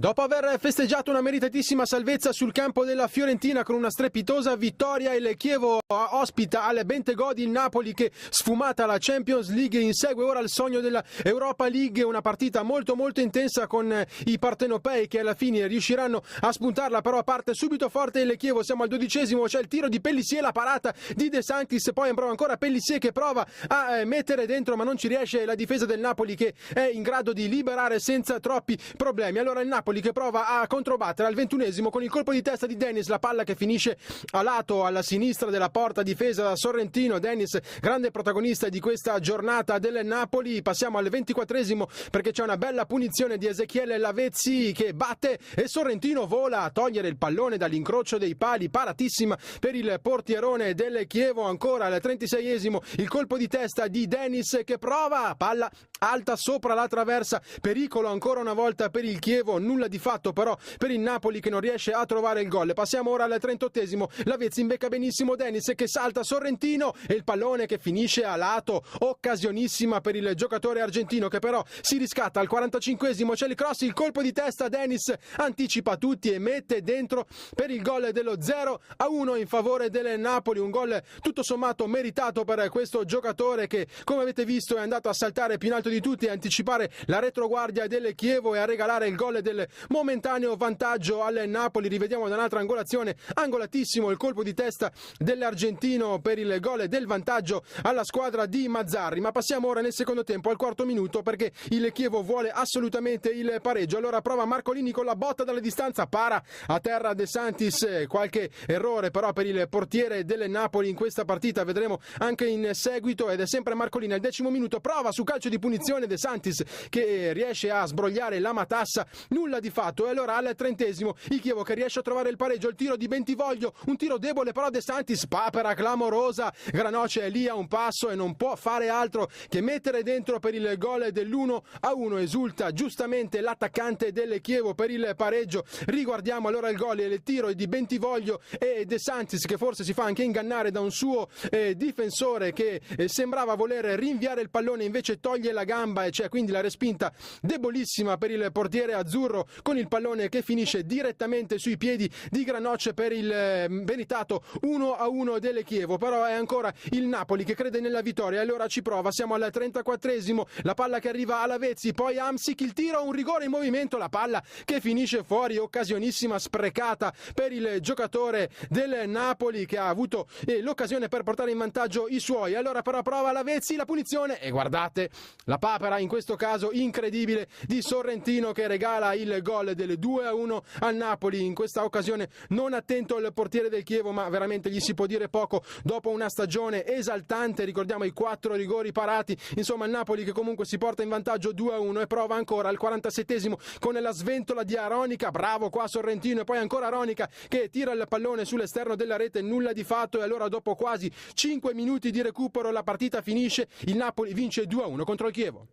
Dopo aver festeggiato una meritatissima salvezza sul campo della Fiorentina con una strepitosa vittoria, il Chievo ospita al Bentegodi il Napoli che, sfumata la Champions League, insegue ora il sogno della Europa League, una partita molto intensa con i partenopei che alla fine riusciranno a spuntarla, però parte subito forte il Chievo. Siamo al 12°, c'è il tiro di Pellissier, la parata di De Sanctis, poi prova ancora Pellissier che prova a mettere dentro ma non ci riesce la difesa del Napoli che è in grado di liberare senza troppi problemi. Allora il Napoli che prova a controbattere al 21° con il colpo di testa di Dennis, la palla che finisce a lato alla sinistra della porta difesa da Sorrentino. Dennis, grande protagonista di questa giornata del Napoli. Passiamo al 24° perché c'è una bella punizione di Ezechiele Lavezzi che batte e Sorrentino vola a togliere il pallone dall'incrocio dei pali, paratissima per il portierone del Chievo. Ancora al 36° il colpo di testa di Dennis che prova, palla alta sopra la traversa, pericolo ancora una volta per il Chievo, nulla di fatto però per il Napoli che non riesce a trovare il gol. Passiamo ora al 38°, Lavezzi imbecca benissimo Dennis che salta Sorrentino e il pallone che finisce a lato, occasionissima per il giocatore argentino che però si riscatta. Al 45° c'è il cross, il colpo di testa, Dennis anticipa tutti e mette dentro per il gol dello 0-1 in favore del Napoli, un gol tutto sommato meritato per questo giocatore che, come avete visto, è andato a saltare più in alto di tutti, a anticipare la retroguardia del Chievo e a regalare il gol del momentaneo vantaggio al Napoli. Rivediamo da un'altra angolazione, angolatissimo il colpo di testa dell'argentino per il gol del vantaggio alla squadra di Mazzarri. Ma passiamo ora nel secondo tempo, al 4° perché il Chievo vuole assolutamente il pareggio. Allora prova Marcolini con la botta dalla distanza, para a terra De Sanctis, qualche errore però per il portiere del Napoli in questa partita, vedremo anche in seguito, ed è sempre Marcolini al 10° minuto, prova su calcio di punizione De Sanctis che riesce a sbrogliare la matassa, nulla di fatto. E allora al 30° il Chievo che riesce a trovare il pareggio, il tiro di Bentivoglio, un tiro debole però De Sanctis, papera clamorosa, Granoce è lì a un passo e non può fare altro che mettere dentro per il gol dell'1-1. Esulta giustamente l'attaccante del Chievo per il pareggio. Riguardiamo allora il gol e il tiro di Bentivoglio e De Sanctis che forse si fa anche ingannare da un suo difensore che sembrava voler rinviare il pallone, invece toglie la gamba e c'è quindi la respinta debolissima per il portiere azzurro con il pallone che finisce direttamente sui piedi di Granoce per il meritato 1-1 del Chievo. Però è ancora il Napoli che crede nella vittoria e allora ci prova. Siamo al 34°, la palla che arriva a Lavezzi, poi Hamsik, il tiro, un rigore in movimento, la palla che finisce fuori, occasionissima sprecata per il giocatore del Napoli che ha avuto l'occasione per portare in vantaggio i suoi. Allora però prova Lavezzi, la punizione e guardate la papera in questo caso incredibile di Sorrentino che regala il gol del 2-1 al Napoli. In questa occasione non attento il portiere del Chievo, ma veramente gli si può dire poco dopo una stagione esaltante. Ricordiamo i 4 rigori parati, insomma il Napoli che comunque si porta in vantaggio 2-1 e prova ancora al 47° con la sventola di Aronica, bravo qua Sorrentino, e poi ancora Aronica che tira il pallone sull'esterno della rete, nulla di fatto. E allora dopo quasi 5 minuti di recupero la partita finisce, il Napoli vince 2-1 contro il Chievo.